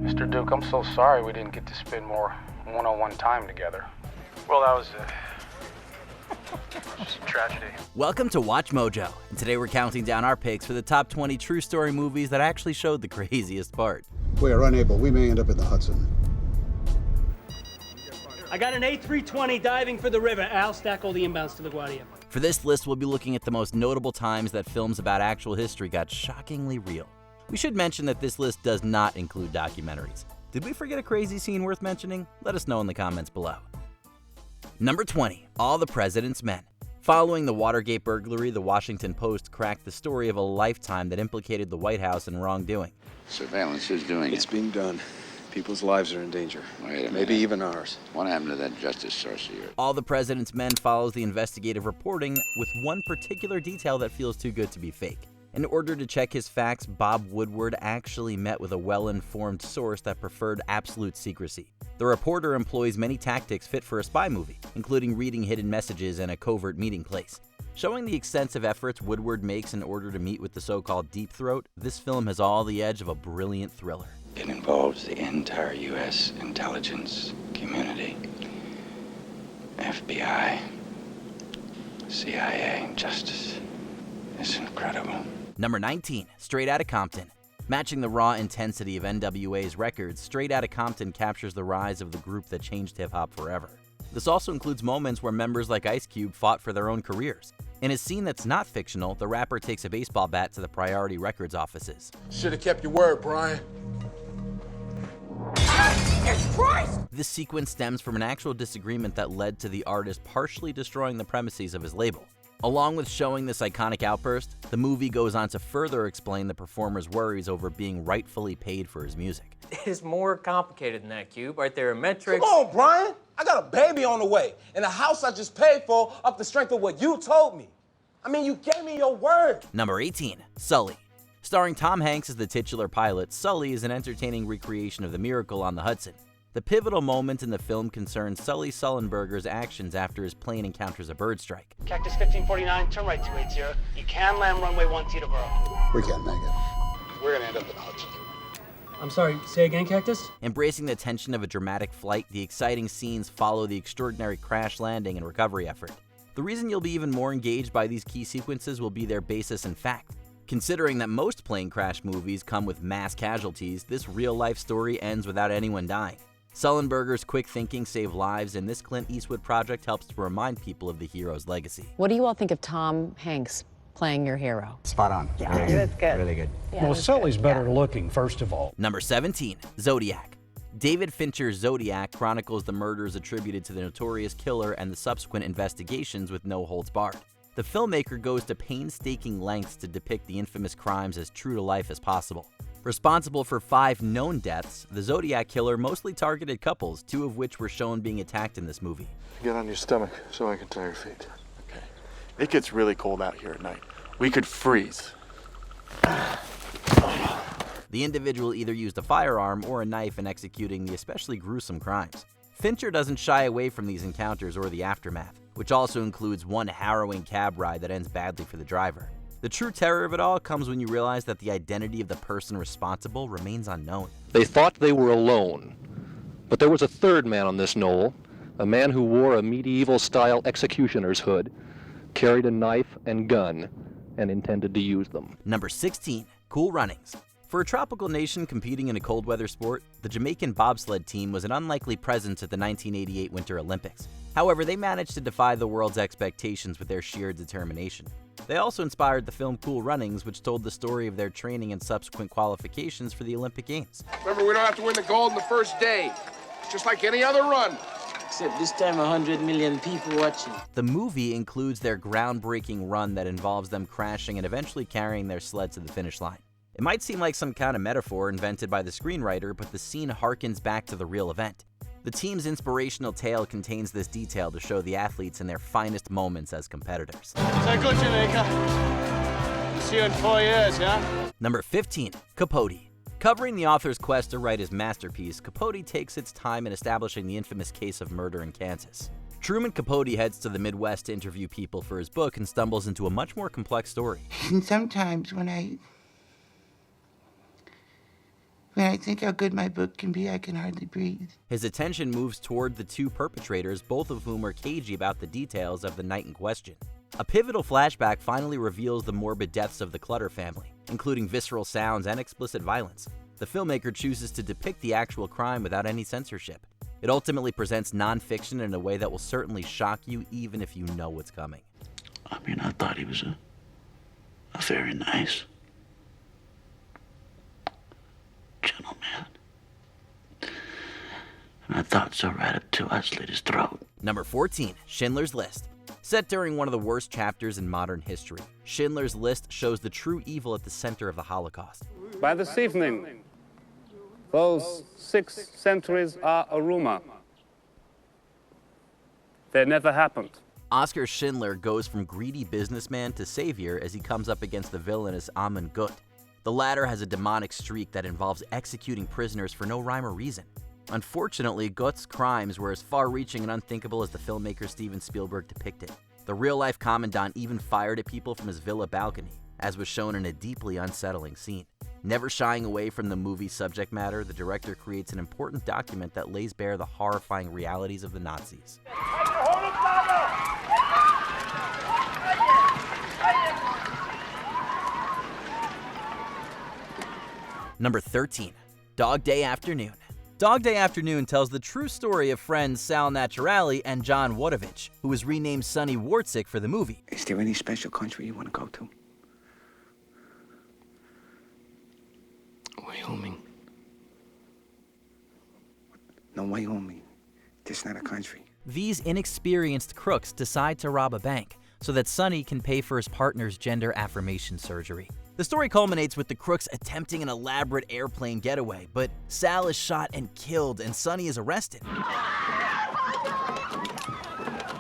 Mr. Duke, I'm so sorry we didn't get to spend more one-on-one time together. Well, that was just a tragedy. Welcome to Watch Mojo, and today we're counting down our picks for the top 20 true story movies that actually showed the craziest part. We are unable. We may end up in the Hudson. I got an A320 diving for the river. Al, stack all the inbounds to LaGuardia. For this list, we'll be looking at the most notable times that films about actual history got shockingly real. We should mention that this list does not include documentaries. Did we forget a crazy scene worth mentioning? Let us know in the comments below. Number 20, All the President's Men. Following the Watergate burglary, the Washington Post cracked the story of a lifetime that implicated the White House in wrongdoing. Surveillance, who's doing it? It's being done. People's lives are in danger. Wait a minute. Maybe even ours. What happened to that Justice source of yours? All the President's Men follows the investigative reporting with one particular detail that feels too good to be fake. In order to check his facts, Bob Woodward actually met with a well-informed source that preferred absolute secrecy. The reporter employs many tactics fit for a spy movie, including reading hidden messages and a covert meeting place. Showing the extensive efforts Woodward makes in order to meet with the so-called Deep Throat, this film has all the edge of a brilliant thriller. It involves the entire U.S. intelligence community, FBI, CIA, Justice. It's incredible. Number 19, Straight Outta Compton. Matching the raw intensity of NWA's records, Straight Outta Compton captures the rise of the group that changed hip-hop forever. This also includes moments where members like Ice Cube fought for their own careers. In a scene that's not fictional, the rapper takes a baseball bat to the Priority Records offices. Should've kept your word, Brian. Jesus Christ! This sequence stems from an actual disagreement that led to the artist partially destroying the premises of his label. Along with showing this iconic outburst, the movie goes on to further explain the performer's worries over being rightfully paid for his music. It is more complicated than that, Cube. Right there are metrics. Come on, Brian. I got a baby on the way, and a house I just paid for off the strength of what you told me. I mean, you gave me your word. Number 18, Sully. Starring Tom Hanks as the titular pilot, Sully is an entertaining recreation of the miracle on the Hudson. The pivotal moment in the film concerns Sully Sullenberger's actions after his plane encounters a bird strike. Cactus 1549, turn right 280. You can land runway 1 Teterboro. We can't make it. We're gonna end up in the Hudson. I'm sorry, say again, Cactus? Embracing the tension of a dramatic flight, the exciting scenes follow the extraordinary crash landing and recovery effort. The reason you'll be even more engaged by these key sequences will be their basis in fact. Considering that most plane crash movies come with mass casualties, this real-life story ends without anyone dying. Sullenberger's quick thinking saved lives, and this Clint Eastwood project helps to remind people of the hero's legacy. What do you all think of Tom Hanks playing your hero? Spot on. Yeah, that's good. Really good. Yeah, well, Sully's better looking, first of all. Number 17, Zodiac. David Fincher's Zodiac chronicles the murders attributed to the notorious killer and the subsequent investigations with no holds barred. The filmmaker goes to painstaking lengths to depict the infamous crimes as true to life as possible. Responsible for 5 known deaths, the Zodiac killer mostly targeted couples, 2 of which were shown being attacked in this movie. Get on your stomach so I can tie your feet. Okay. It gets really cold out here at night. We could freeze. The individual either used a firearm or a knife in executing the especially gruesome crimes. Fincher doesn't shy away from these encounters or the aftermath, which also includes one harrowing cab ride that ends badly for the driver. The true terror of it all comes when you realize that the identity of the person responsible remains unknown. They thought they were alone, but there was a third man on this knoll, a man who wore a medieval-style executioner's hood, carried a knife and gun, and intended to use them. Number 16, Cool Runnings. For a tropical nation competing in a cold weather sport, the Jamaican bobsled team was an unlikely presence at the 1988 Winter Olympics. However, they managed to defy the world's expectations with their sheer determination. They also inspired the film Cool Runnings, which told the story of their training and subsequent qualifications for the Olympic Games. Remember, we don't have to win the gold in the first day. It's just like any other run. Except this time 100 million people watching. The movie includes their groundbreaking run that involves them crashing and eventually carrying their sled to the finish line. It might seem like some kind of metaphor invented by the screenwriter, but the scene harkens back to the real event. The team's inspirational tale contains this detail to show the athletes in their finest moments as competitors. So good, Jamaica. See you in 4 years, yeah? Number 15, Capote. Covering the author's quest to write his masterpiece, Capote takes its time in establishing the infamous case of murder in Kansas. Truman Capote heads to the Midwest to interview people for his book and stumbles into a much more complex story. And sometimes when When I think how good my book can be, I can hardly breathe. His attention moves toward the two perpetrators, both of whom are cagey about the details of the night in question. A pivotal flashback finally reveals the morbid deaths of the Clutter family, including visceral sounds and explicit violence. The filmmaker chooses to depict the actual crime without any censorship. It ultimately presents nonfiction in a way that will certainly shock you even if you know what's coming. I mean, I thought he was a very nice gentleman. And I thought so right up till I slit his throat. Number 14, Schindler's List. Set during one of the worst chapters in modern history, Schindler's List shows the true evil at the center of the Holocaust. By this evening, those 6 centuries are a rumor. They never happened. Oskar Schindler goes from greedy businessman to savior as he comes up against the villainous Amon Gut. The latter has a demonic streak that involves executing prisoners for no rhyme or reason. Unfortunately, Gut's crimes were as far-reaching and unthinkable as the filmmaker Steven Spielberg depicted. The real-life commandant even fired at people from his villa balcony, as was shown in a deeply unsettling scene. Never shying away from the movie's subject matter, the director creates an important document that lays bare the horrifying realities of the Nazis. Number 13, Dog Day Afternoon. Dog Day Afternoon tells the true story of friends Sal Naturali and John Wodovich, who was renamed Sonny Wartzik for the movie. Is there any special country you want to go to? Wyoming. No, Wyoming. This is not a country. These inexperienced crooks decide to rob a bank so that Sonny can pay for his partner's gender affirmation surgery. The story culminates with the crooks attempting an elaborate airplane getaway, but Sal is shot and killed and Sonny is arrested.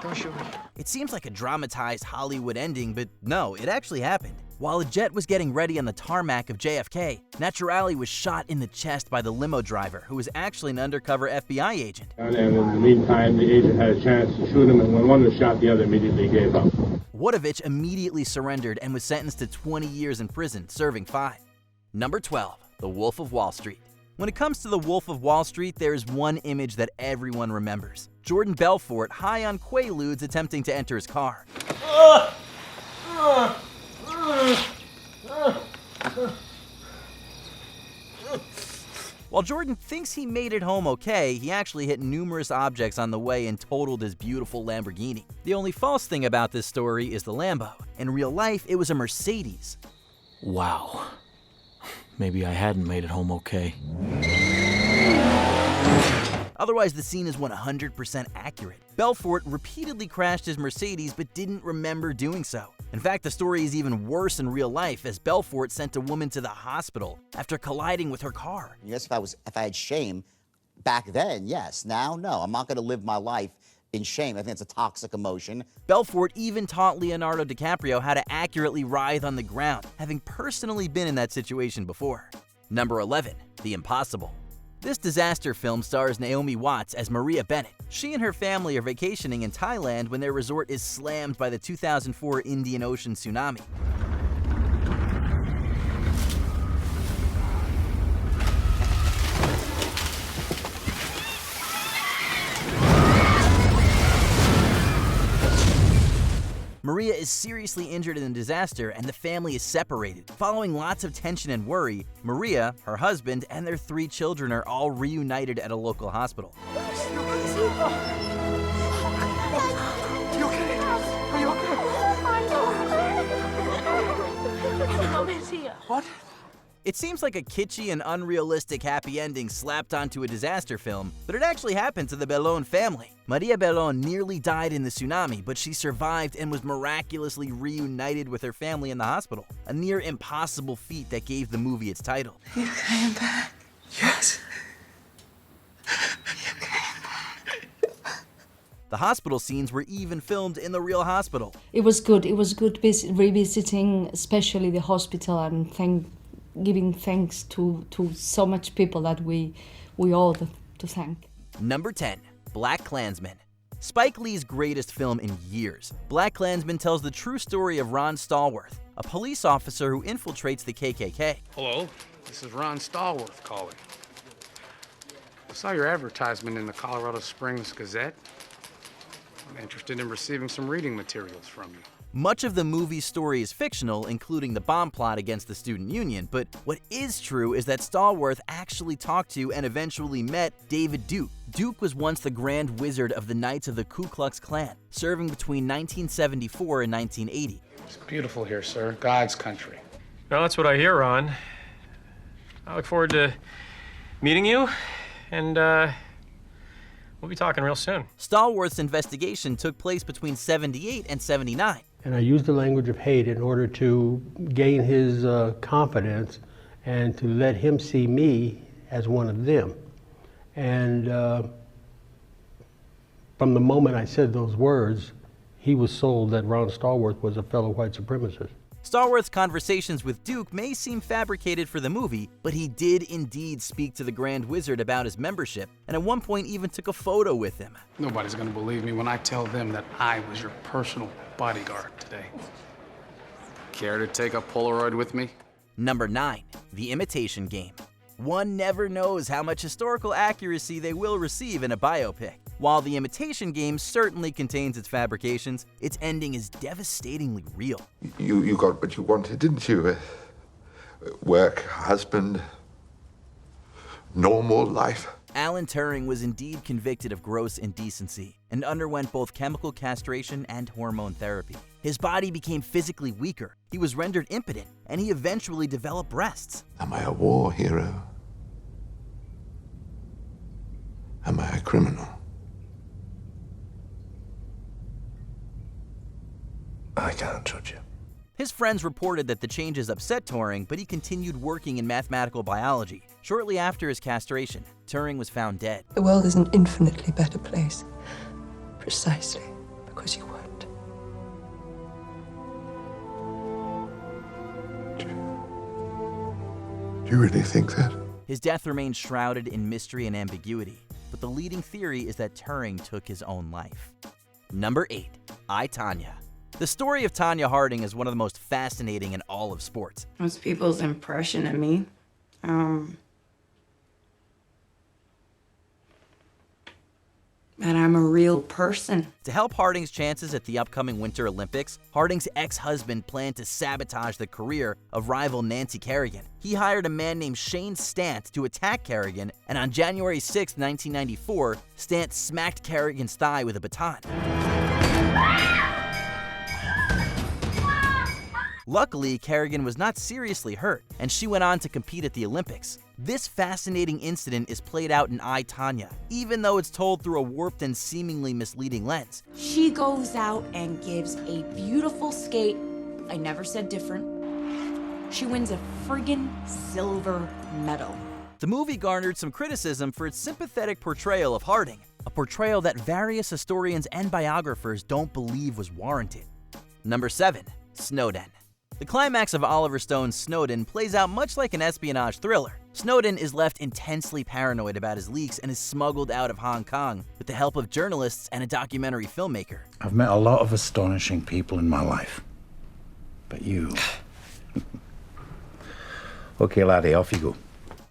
Don't shoot me. It seems like a dramatized Hollywood ending, but no, it actually happened. While a jet was getting ready on the tarmac of JFK, Naturali was shot in the chest by the limo driver, who was actually an undercover FBI agent. And in the meantime, the agent had a chance to shoot him, and when one was shot, the other immediately gave up. Wodovich immediately surrendered and was sentenced to 20 years in prison, serving 5. Number 12, The Wolf of Wall Street. When it comes to The Wolf of Wall Street, there is one image that everyone remembers. Jordan Belfort high on Quaaludes attempting to enter his car. While Jordan thinks he made it home okay, he actually hit numerous objects on the way and totaled his beautiful Lamborghini. The only false thing about this story is the Lambo. In real life, it was a Mercedes. Wow. Maybe I hadn't made it home okay. Otherwise, the scene is 100% accurate. Belfort repeatedly crashed his Mercedes but didn't remember doing so. In fact, the story is even worse in real life, as Belfort sent a woman to the hospital after colliding with her car. Yes, if I had shame back then, yes. Now, no. I'm not going to live my life in shame. I think it's a toxic emotion. Belfort even taught Leonardo DiCaprio how to accurately writhe on the ground, having personally been in that situation before. Number 11, The Impossible. This disaster film stars Naomi Watts as Maria Bennett. She and her family are vacationing in Thailand when their resort is slammed by the 2004 Indian Ocean tsunami. Maria is seriously injured in the disaster and the family is separated. Following lots of tension and worry, Maria, her husband, and their 3 children are all reunited at a local hospital. What? It seems like a kitschy and unrealistic happy ending slapped onto a disaster film, but it actually happened to the Bellon family. Maria Bellon nearly died in the tsunami, but she survived and was miraculously reunited with her family in the hospital. A near impossible feat that gave the movie its title. You came back. Yes. You came back. The hospital scenes were even filmed in the real hospital. It was good. It was good revisiting, especially the hospital, and giving thanks to so much people that we owe to thank. Number 10, Black Klansman. Spike Lee's greatest film in years. Black Klansman tells the true story of Ron Stallworth, a police officer who infiltrates the KKK. Hello, this is Ron Stallworth calling. saw your advertisement in the Colorado Springs Gazette. I'm interested in receiving some reading materials from you. Much of the movie's story is fictional, including the bomb plot against the student union, but what is true is that Stallworth actually talked to and eventually met David Duke. Duke was once the Grand Wizard of the Knights of the Ku Klux Klan, serving between 1974 and 1980. It's beautiful here, sir. God's country. Well, that's what I hear, Ron. I look forward to meeting you, and we'll be talking real soon. Stallworth's investigation took place between 78 and 79. And I used the language of hate in order to gain his confidence and to let him see me as one of them. And from the moment I said those words, he was sold that Ron Stallworth was a fellow white supremacist. Stallworth's conversations with Duke may seem fabricated for the movie, but he did indeed speak to the Grand Wizard about his membership, and at one point even took a photo with him. Nobody's gonna believe me when I tell them that I was your personal bodyguard today. Care to take a Polaroid with me? Number 9, The Imitation Game. One never knows how much historical accuracy they will receive in a biopic. While The Imitation Game certainly contains its fabrications, its ending is devastatingly real. You got what you wanted, didn't you? Work, husband, normal life. Alan Turing was indeed convicted of gross indecency and underwent both chemical castration and hormone therapy. His body became physically weaker, he was rendered impotent, and he eventually developed breasts. Am I a war hero? Am I a criminal? I can't judge you. His friends reported that the changes upset Turing, but he continued working in mathematical biology. Shortly after his castration, Turing was found dead. The world is an infinitely better place, precisely because you weren't. Do you really think that? His death remains shrouded in mystery and ambiguity, but the leading theory is that Turing took his own life. Number 8, I, Tonya. The story of Tonya Harding is one of the most fascinating in all of sports. What's people's impression of me? That I'm a real person. To help Harding's chances at the upcoming Winter Olympics, Harding's ex-husband planned to sabotage the career of rival Nancy Kerrigan. He hired a man named Shane Stant to attack Kerrigan, and on January 6, 1994, Stant smacked Kerrigan's thigh with a baton. Luckily, Kerrigan was not seriously hurt, and she went on to compete at the Olympics. This fascinating incident is played out in I, Tonya, even though it's told through a warped and seemingly misleading lens. She goes out and gives a beautiful skate. I never said different. She wins a friggin' silver medal. The movie garnered some criticism for its sympathetic portrayal of Harding, a portrayal that various historians and biographers don't believe was warranted. Number 7, Snowden. The climax of Oliver Stone's Snowden plays out much like an espionage thriller. Snowden is left intensely paranoid about his leaks and is smuggled out of Hong Kong with the help of journalists and a documentary filmmaker. I've met a lot of astonishing people in my life. But you... Okay, laddie, off you go.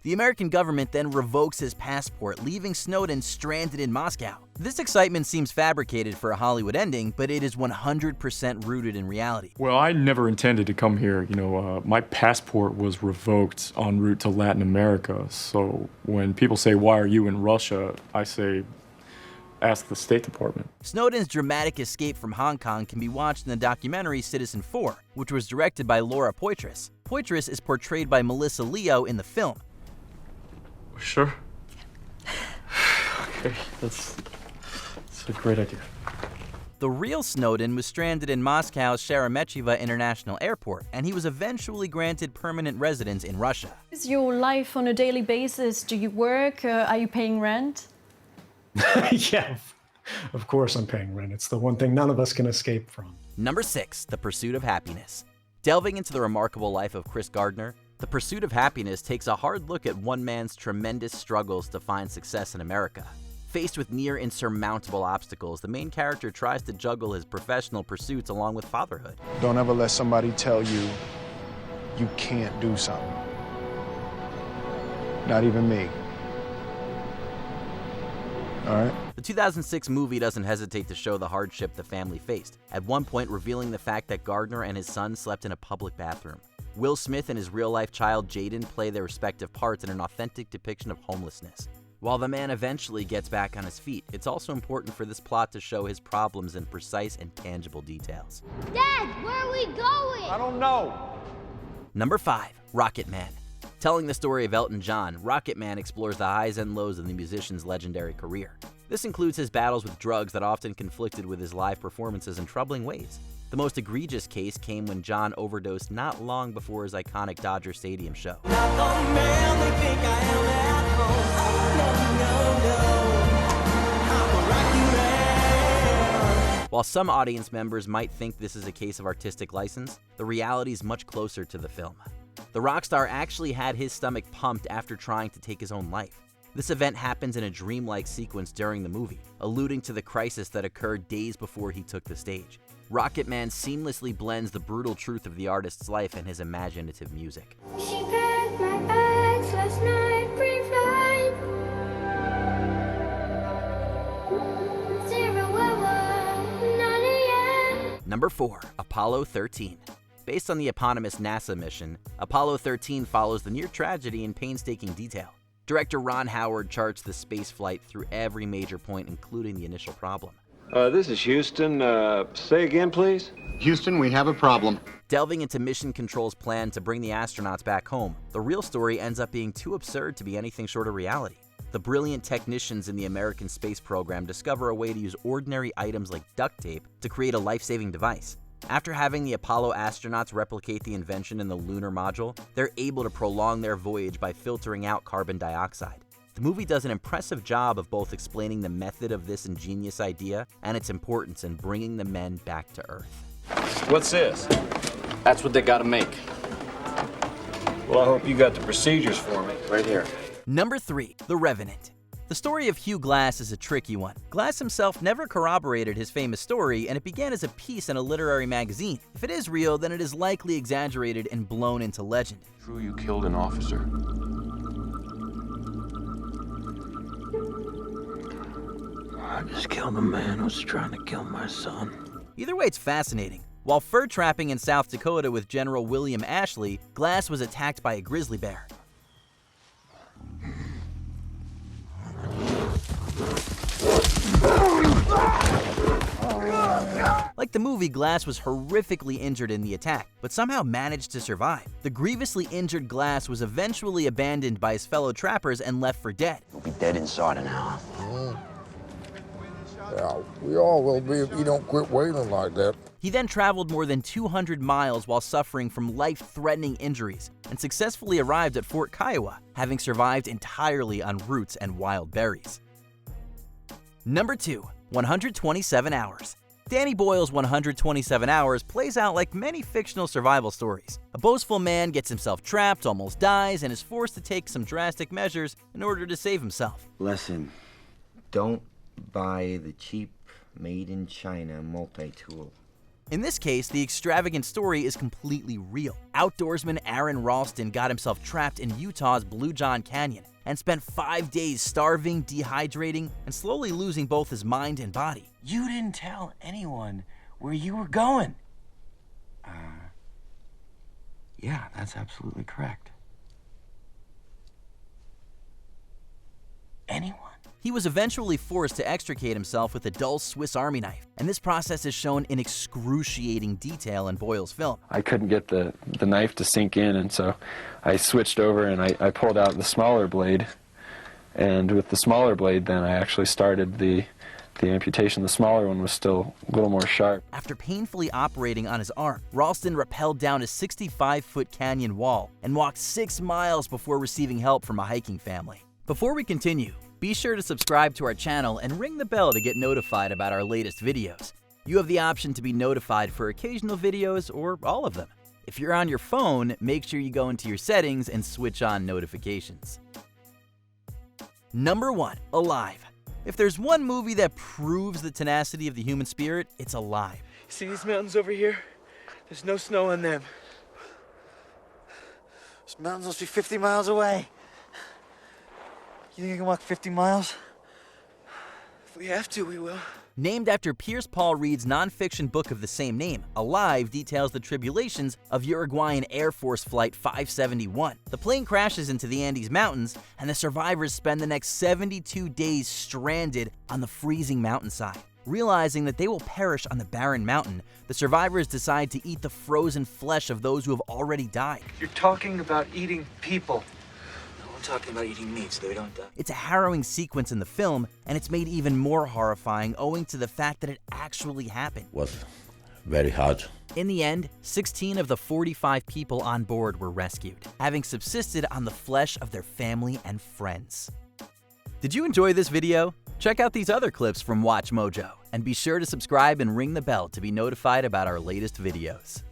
The American government then revokes his passport, leaving Snowden stranded in Moscow. This excitement seems fabricated for a Hollywood ending, but it is 100% rooted in reality. Well, I never intended to come here. My passport was revoked en route to Latin America. So when people say, "Why are you in Russia?" I say, ask the State Department. Snowden's dramatic escape from Hong Kong can be watched in the documentary Citizen 4, which was directed by Laura Poitras. Poitras is portrayed by Melissa Leo in the film. Sure. Okay, that's a great idea. The real Snowden was stranded in Moscow's Sheremetyevo International Airport, and he was eventually granted permanent residence in Russia. What is your life on a daily basis? Do you work? Are you paying rent? Yeah, of course I'm paying rent. It's the one thing none of us can escape from. Number 6, The Pursuit of Happiness. Delving into the remarkable life of Chris Gardner, The Pursuit of Happiness takes a hard look at one man's tremendous struggles to find success in America. Faced with near insurmountable obstacles, the main character tries to juggle his professional pursuits along with fatherhood. Don't ever let somebody tell you you can't do something. Not even me. All right. The 2006 movie doesn't hesitate to show the hardship the family faced, at one point revealing the fact that Gardner and his son slept in a public bathroom. Will Smith and his real-life child Jaden play their respective parts in an authentic depiction of homelessness. While the man eventually gets back on his feet, it's also important for this plot to show his problems in precise and tangible details. Dad, where are we going? I don't know. Number 5. Rocket Man. Telling the story of Elton John, Rocket Man explores the highs and lows of the musician's legendary career. This includes his battles with drugs that often conflicted with his live performances in troubling ways. The most egregious case came when John overdosed not long before his iconic Dodger Stadium show. While some audience members might think this is a case of artistic license, the reality is much closer to the film. The rock star actually had his stomach pumped after trying to take his own life. This event happens in a dreamlike sequence during the movie, alluding to the crisis that occurred days before he took the stage. Rocket Man seamlessly blends the brutal truth of the artist's life and his imaginative music. She packed my bags last night, pre-flight. 9 a.m. Number 4. Apollo 13. Based on the eponymous NASA mission, Apollo 13 follows the near tragedy in painstaking detail. Director Ron Howard charts the space flight through every major point, including the initial problem. This is Houston. Say again, please. Houston, we have a problem. Delving into Mission Control's plan to bring the astronauts back home, the real story ends up being too absurd to be anything short of reality. The brilliant technicians in the American space program discover a way to use ordinary items like duct tape to create a life-saving device. After having the Apollo astronauts replicate the invention in the lunar module, they're able to prolong their voyage by filtering out carbon dioxide. The movie does an impressive job of both explaining the method of this ingenious idea and its importance in bringing the men back to Earth. What's this? That's what they gotta make. Well, I hope you got the procedures for me. Right here. Number 3. The Revenant. The story of Hugh Glass is a tricky one. Glass himself never corroborated his famous story, and it began as a piece in a literary magazine. If it is real, then it is likely exaggerated and blown into legend. True, you killed an officer. I just killed a man who was trying to kill my son. Either way, it's fascinating. While fur trapping in South Dakota with General William Ashley, Glass was attacked by a grizzly bear. Like the movie, Glass was horrifically injured in the attack, but somehow managed to survive. The grievously injured Glass was eventually abandoned by his fellow trappers and left for dead. You'll be dead inside an hour. Yeah, we all will be if you don't quit wailing like that. He then traveled more than 200 miles while suffering from life-threatening injuries and successfully arrived at Fort Kiowa, having survived entirely on roots and wild berries. Number 2. 127 Hours. Danny Boyle's 127 Hours plays out like many fictional survival stories. A boastful man gets himself trapped, almost dies, and is forced to take some drastic measures in order to save himself. Lesson: don't buy the cheap made in China multi-tool. In this case, the extravagant story is completely real. Outdoorsman Aaron Ralston got himself trapped in Utah's Blue John Canyon and spent 5 days starving, dehydrating, and slowly losing both his mind and body. You didn't tell anyone where you were going. Yeah, that's absolutely correct. Anyone? He was eventually forced to extricate himself with a dull Swiss Army knife, and this process is shown in excruciating detail in Boyle's film. I couldn't get the knife to sink in, and so I switched over and I pulled out the smaller blade, and with the smaller blade then I actually started the amputation. The smaller one was still a little more sharp. After painfully operating on his arm, Ralston rappelled down a 65-foot canyon wall and walked 6 miles before receiving help from a hiking family. Before we continue, be sure to subscribe to our channel and ring the bell to get notified about our latest videos. You have the option to be notified for occasional videos or all of them. If you're on your phone, make sure you go into your settings and switch on notifications. Number 1. Alive. If there's one movie that proves the tenacity of the human spirit, it's Alive. See these mountains over here? There's no snow on them. These mountains must be 50 miles away. You think you can walk 50 miles? we have to, we will. Named after Pierce Paul Reed's nonfiction book of the same name, Alive details the tribulations of Uruguayan Air Force Flight 571. The plane crashes into the Andes Mountains, and the survivors spend the next 72 days stranded on the freezing mountainside. Realizing that they will perish on the barren mountain, the survivors decide to eat the frozen flesh of those who have already died. You're talking about eating people. No, I'm talking about eating meat so they don't die. It's a harrowing sequence in the film, and it's made even more horrifying owing to the fact that it actually happened. Was very hard. In the end, 16 of the 45 people on board were rescued, having subsisted on the flesh of their family and friends. Did you enjoy this video? Check out these other clips from WatchMojo, and be sure to subscribe and ring the bell to be notified about our latest videos.